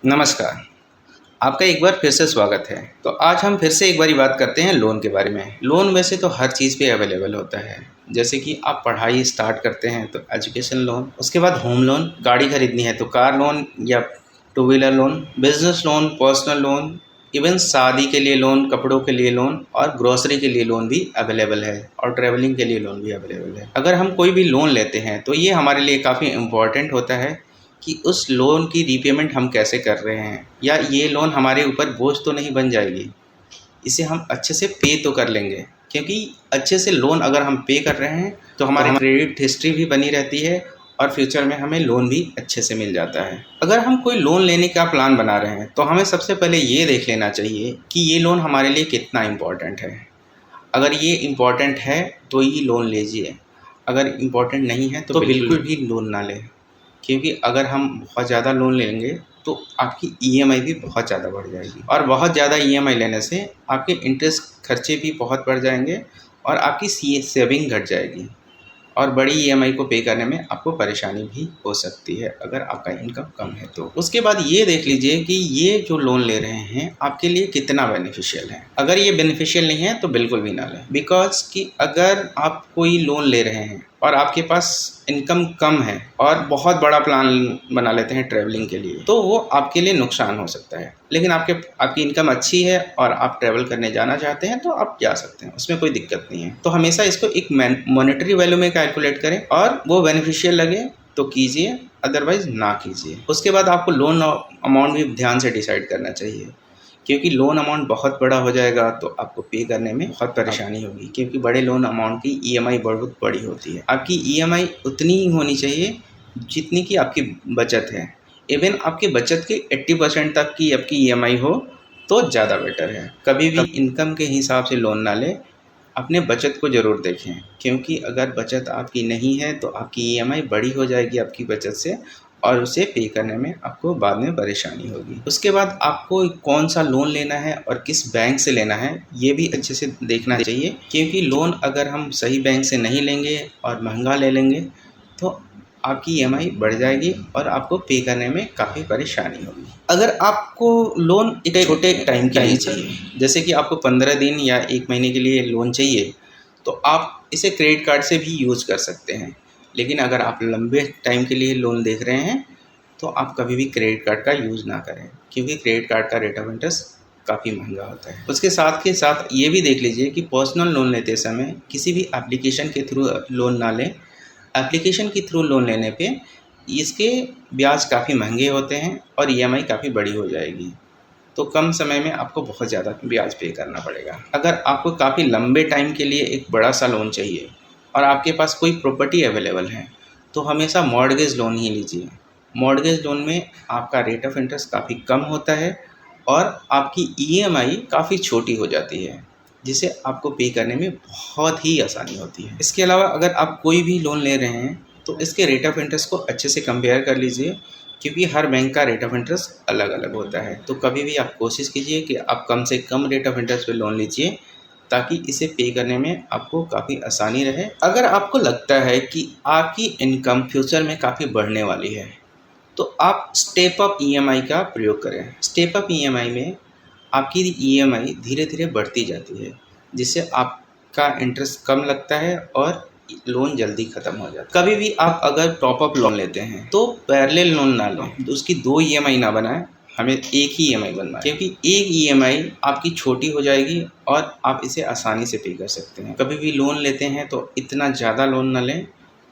नमस्कार। आपका एक बार फिर से स्वागत है। तो आज हम फिर से एक बारी बात करते हैं लोन के बारे में। लोन वैसे तो हर चीज़ पे अवेलेबल होता है। जैसे कि आप पढ़ाई स्टार्ट करते हैं तो एजुकेशन लोन, उसके बाद होम लोन, गाड़ी खरीदनी है तो कार लोन या two wheeler loan, business loan, personal loan, even शादी के लिए लोन, कपड़ों के लिए लोन और ग्रोसरी के लिए लोन भी अवेलेबल है और ट्रैवलिंग के लिए लोन भी अवेलेबल है। अगर हम कोई भी लोन लेते हैं तो ये हमारे लिए काफ़ी इम्पॉर्टेंट होता है कि उस लोन की रीपेमेंट हम कैसे कर रहे हैं, या ये लोन हमारे ऊपर बोझ तो नहीं बन जाएगी। इसे हम अच्छे से पे तो कर लेंगे, क्योंकि अच्छे से लोन अगर हम पे कर रहे हैं तो हमारी क्रेडिट हिस्ट्री भी बनी रहती है और फ्यूचर में हमें लोन भी अच्छे से मिल जाता है। अगर हम कोई लोन लेने का प्लान बना रहे हैं तो हमें सबसे पहले ये देख लेना चाहिए कि ये लोन हमारे लिए कितना इम्पोर्टेंट है। अगर ये इम्पोर्टेंट है तो ही लोन लीजिए, अगर इम्पोर्टेंट नहीं है तो बिल्कुल भी लोन ना लें, क्योंकि अगर हम बहुत ज़्यादा लोन लेंगे तो आपकी ईएमआई भी बहुत ज़्यादा बढ़ जाएगी और बहुत ज़्यादा ईएमआई लेने से आपके इंटरेस्ट खर्चे भी बहुत बढ़ जाएंगे और आपकी सेविंग घट जाएगी और बड़ी ईएमआई को पे करने में आपको परेशानी भी हो सकती है अगर आपका इनकम कम है तो। उसके बाद ये देख लीजिए कि ये जो लोन ले रहे हैं आपके लिए कितना बेनिफिशियल है। अगर ये बेनिफिशियल नहीं है तो बिल्कुल भी ना लें, बिकॉज कि अगर आप कोई लोन ले रहे हैं और आपके पास इनकम कम है और बहुत बड़ा प्लान बना लेते हैं ट्रैवलिंग के लिए, तो वो आपके लिए नुकसान हो सकता है। लेकिन आपकी इनकम अच्छी है और आप ट्रैवल करने जाना चाहते हैं तो आप जा सकते हैं, उसमें कोई दिक्कत नहीं है। तो हमेशा इसको एक मॉनेटरी वैल्यू में कैलकुलेट करें और वो बेनिफिशियल लगे तो कीजिए, अदरवाइज ना कीजिए। उसके बाद आपको लोन अमाउंट भी ध्यान से डिसाइड करना चाहिए, क्योंकि लोन अमाउंट बहुत बड़ा हो जाएगा तो आपको पे करने में बहुत परेशानी होगी, क्योंकि बड़े लोन अमाउंट की ईएमआई बहुत बड़ी होती है। आपकी ईएमआई उतनी ही होनी चाहिए जितनी की आपकी बचत है। इवन आपकी बचत की 80% तक की आपकी ईएमआई हो तो ज़्यादा बेटर है। कभी भी इनकम के हिसाब से लोन ना लें, अपने बचत को ज़रूर देखें, क्योंकि अगर बचत आपकी नहीं है तो आपकी ईएमआई बड़ी हो जाएगी आपकी बचत से और उसे पे करने में आपको बाद में परेशानी होगी। उसके बाद आपको कौन सा लोन लेना है और किस बैंक से लेना है ये भी अच्छे से देखना चाहिए, क्योंकि लोन अगर हम सही बैंक से नहीं लेंगे और महंगा ले लेंगे तो आपकी ईएमआई बढ़ जाएगी और आपको पे करने में काफ़ी परेशानी होगी। अगर आपको लोन एक छोटे टाइम के लिए चाहिए, जैसे कि आपको 15 दिन या 1 महीने के लिए लोन चाहिए, तो आप इसे क्रेडिट कार्ड से भी यूज़ कर सकते हैं। लेकिन अगर आप लंबे टाइम के लिए लोन देख रहे हैं तो आप कभी भी क्रेडिट कार्ड का यूज़ ना करें, क्योंकि क्रेडिट कार्ड का रेट ऑफ इंटरेस्ट काफ़ी महंगा होता है। उसके साथ के साथ ये भी देख लीजिए कि पर्सनल लोन लेते समय किसी भी एप्लीकेशन के थ्रू लोन ना लें। एप्लीकेशन के थ्रू लोन लेने पे इसके ब्याज काफ़ी महंगे होते हैं और ईएमआई काफ़ी बड़ी हो जाएगी, तो कम समय में आपको बहुत ज़्यादा ब्याज पे करना पड़ेगा। अगर आपको काफ़ी लंबे टाइम के लिए एक बड़ा सा लोन चाहिए और आपके पास कोई प्रॉपर्टी अवेलेबल है तो हमेशा मॉर्टगेज लोन ही लीजिए। मॉर्टगेज लोन में आपका रेट ऑफ इंटरेस्ट काफ़ी कम होता है और आपकी ईएमआई काफ़ी छोटी हो जाती है, जिसे आपको पे करने में बहुत ही आसानी होती है। इसके अलावा अगर आप कोई भी लोन ले रहे हैं तो इसके रेट ऑफ इंटरेस्ट को अच्छे से कंपेयर कर लीजिए, क्योंकि हर बैंक का रेट ऑफ इंटरेस्ट अलग अलग होता है। तो कभी भी आप कोशिश कीजिए कि आप कम से कम रेट ऑफ इंटरेस्ट पे लोन लीजिए, ताकि इसे पे करने में आपको काफ़ी आसानी रहे। अगर आपको लगता है कि आपकी इनकम फ्यूचर में काफ़ी बढ़ने वाली है तो आप स्टेप अप ईएमआई का प्रयोग करें। स्टेप अप ईएमआई में आपकी ईएमआई धीरे धीरे बढ़ती जाती है, जिससे आपका इंटरेस्ट कम लगता है और लोन जल्दी ख़त्म हो जाता है। कभी भी आप अगर टॉप अप लोन लेते हैं तो पैरेलल लोन ना लो, उसकी 2 ईएमआई ना बनाएं, हमें एक ही ईएमआई बनवाएं, क्योंकि एक ईएमआई आपकी छोटी हो जाएगी और आप इसे आसानी से पे कर सकते हैं। कभी भी लोन लेते हैं तो इतना ज़्यादा लोन ना लें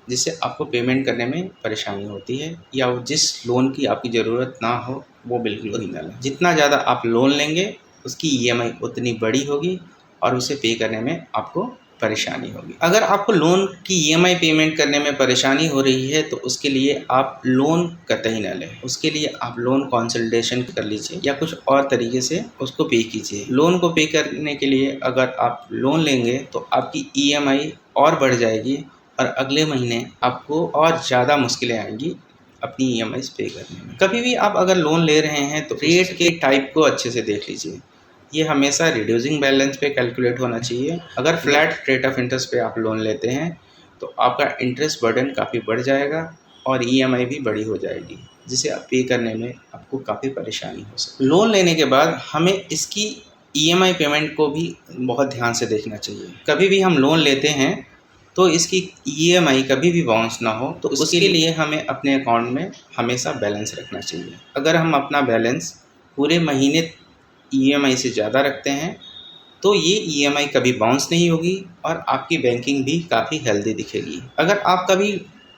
जिससे आपको पेमेंट करने में परेशानी होती है, या जिस लोन की आपकी ज़रूरत ना हो वो बिल्कुल ही ना लें। जितना ज़्यादा आप लोन लेंगे उसकी ईएमआई उतनी बड़ी होगी और उसे पे करने में आपको परेशानी होगी। अगर आपको लोन की ईएमआई पेमेंट करने में परेशानी हो रही है तो उसके लिए आप लोन कतई ना लें। उसके लिए आप लोन कंसल्टेशन कर लीजिए या कुछ और तरीके से उसको पे कीजिए। लोन को पे करने के लिए अगर आप लोन लेंगे तो आपकी ईएमआई और बढ़ जाएगी और अगले महीने आपको और ज़्यादा मुश्किलें आएंगी अपनी ईएमआई पे करने में। कभी भी आप अगर लोन ले रहे हैं तो रेट के टाइप को अच्छे से देख लीजिए। ये हमेशा रिड्यूसिंग बैलेंस पे कैलकुलेट होना चाहिए। अगर फ्लैट रेट ऑफ इंटरेस्ट पे आप लोन लेते हैं तो आपका इंटरेस्ट बर्डन काफ़ी बढ़ जाएगा और ईएमआई भी बड़ी हो जाएगी, जिसे आप पे करने में आपको काफ़ी परेशानी हो सकती है। लोन लेने के बाद हमें इसकी ईएमआई पेमेंट को भी बहुत ध्यान से देखना चाहिए। कभी भी हम लोन लेते हैं तो इसकी ईएमआई कभी भी बाउंस ना हो, तो उसके लिए हमें अपने अकाउंट में हमेशा बैलेंस रखना चाहिए। अगर हम अपना बैलेंस पूरे महीने ईएमआई से ज़्यादा रखते हैं तो ये ईएमआई कभी बाउंस नहीं होगी और आपकी बैंकिंग भी काफ़ी हेल्दी दिखेगी। अगर आप कभी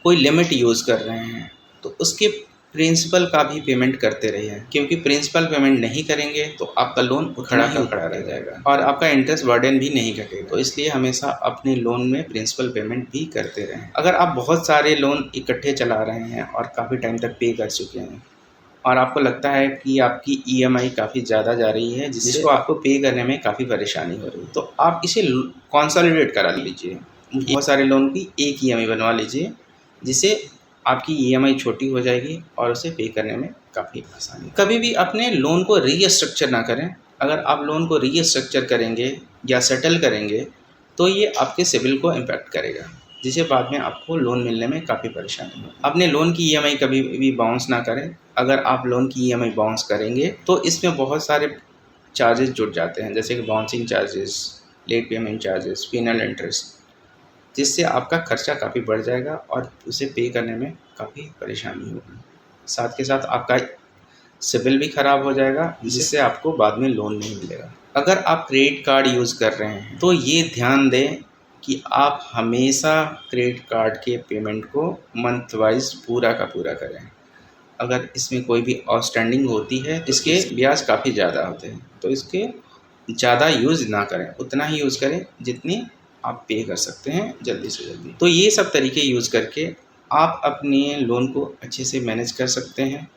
कोई लिमिट यूज़ कर रहे हैं तो उसके प्रिंसिपल का भी पेमेंट करते रहिए, क्योंकि प्रिंसिपल पेमेंट नहीं करेंगे तो आपका लोन खड़ा का खड़ा रह जाएगा और आपका इंटरेस्ट बर्डन भी नहीं घटेगा। तो इसलिए हमेशा अपने लोन में प्रिंसिपल पेमेंट भी करते रहें। अगर आप बहुत सारे लोन इकट्ठे चला रहे हैं और काफ़ी टाइम तक पे कर चुके हैं और आपको लगता है कि आपकी ईएमआई काफ़ी ज़्यादा जा रही है, जिसको आपको पे करने में काफ़ी परेशानी हो रही है, तो आप इसे कंसोलिडेट करा लीजिए। बहुत सारे लोन की एक ईएमआई बनवा लीजिए, जिससे आपकी ईएमआई छोटी हो जाएगी और उसे पे करने में काफ़ी आसानी। कभी भी अपने लोन को रीस्ट्रक्चर ना करें। अगर आप लोन को रीस्ट्रक्चर करेंगे या सेटल करेंगे तो ये आपके सिबिल को इम्पैक्ट करेगा, जिसे बाद में आपको लोन मिलने में काफ़ी परेशानी हो। अपने लोन की ईएमआई कभी भी बाउंस ना करें। अगर आप लोन की ईएमआई बाउंस करेंगे तो इसमें बहुत सारे चार्जेस जुड़ जाते हैं, जैसे कि bouncing charges, late payment charges, penal interest, जिससे आपका खर्चा काफ़ी बढ़ जाएगा और उसे पे करने में काफ़ी परेशानी होगी। साथ के साथ आपका सिबिल भी ख़राब हो जाएगा, जिससे आपको बाद में लोन नहीं मिलेगा। अगर आप क्रेडिट कार्ड यूज़ कर रहे हैं तो ये ध्यान दें कि आप हमेशा क्रेडिट कार्ड के पेमेंट को मंथ वाइज पूरा का पूरा करें। अगर इसमें कोई भी आउटस्टैंडिंग होती है, इसके ब्याज काफ़ी ज़्यादा होते हैं, तो इसके ज़्यादा यूज़ ना करें, उतना ही यूज़ करें जितनी आप पे कर सकते हैं जल्दी से जल्दी। तो ये सब तरीके यूज़ करके आप अपने लोन को अच्छे से मैनेज कर सकते हैं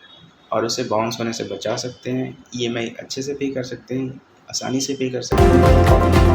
और उसे बाउंस होने से बचा सकते हैं। ईएमआई अच्छे से पे कर सकते हैं, आसानी से पे कर सकते हैं।